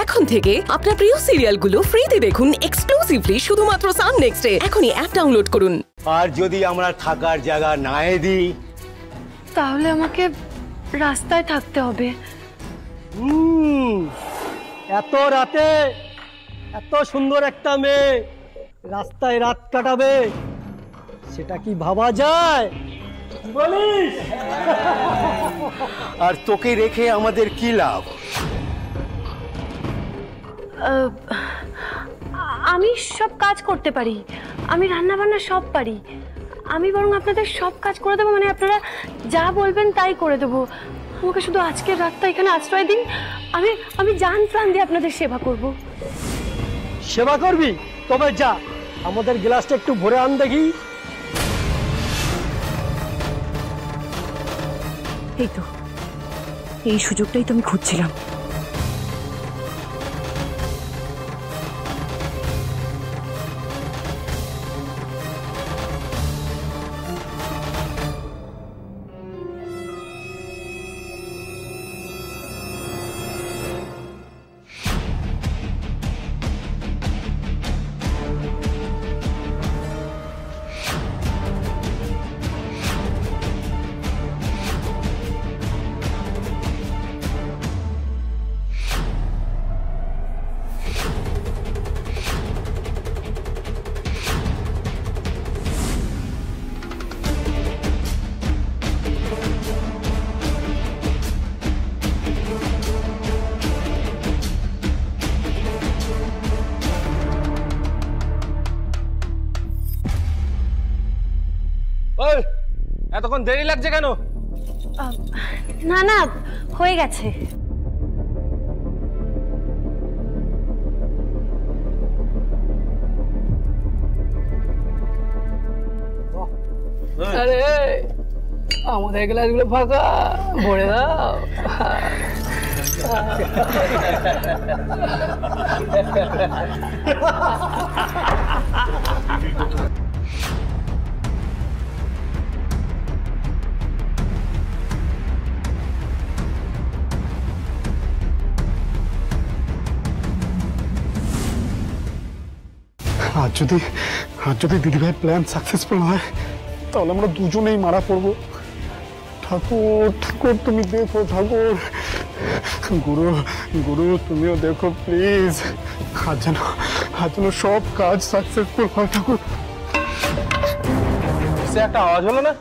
এখন থেকে আপনার প্রিয় সিরিয়ালগুলো ফ্রিতে দেখুন এক্সক্লুসিভলি শুধুমাত্র সান নেক্সটে। এখনই অ্যাপ ডাউনলোড করুন। আর যদি আমরা থাকার জায়গা না দিই তাহলে আমাকে রাস্তায় থাকতে হবে। এত রাতে এত সুন্দর একটা মেয়ে রাস্তায় রাত কাটাবে, সেটা কি ভাবা যায় বলিস? আর তোকে রেখে আমাদের কি লাভ? আমি সব কাজ করতে পারি, আমি রান্না বান্না সব পারি। আমি বরং আপনাদের সব কাজ করে দেবো, মানে আপনারা যা বলবেন তাই করে দেবো। আমাকে শুধু আজকের রাতটা এখানে আশ্রয় দিন, আমি আমি জান প্রাণ দিয়ে আপনাদের সেবা করব। সেবা করবি? তবে যা, আমাদের গ্লাসটা একটু ভরে আন দেখি। এই তো, এই সুযোগটাই তো আমি খুঁজছিলাম। এতক্ষণ দেরি লাগছে কেন? না না, হয়ে গেছে। আরে আমাদের গ্লাসগুলো ফাঁকা, ভরে দাও। আজ যদি দিদিভাই প্ল্যান সাকসেসফুল হয় তাহলে আমরা দুজনেই মারা পড়বো। ঠাকুর ঠাকুর তুমি দেখো, ঠাকুর গুরু গুরু তুমিও দেখো প্লিজ। আজ যেন সব কাজ সাকসেসফুল হয় ঠাকুর। সে একটা আওয়াজ হলো না?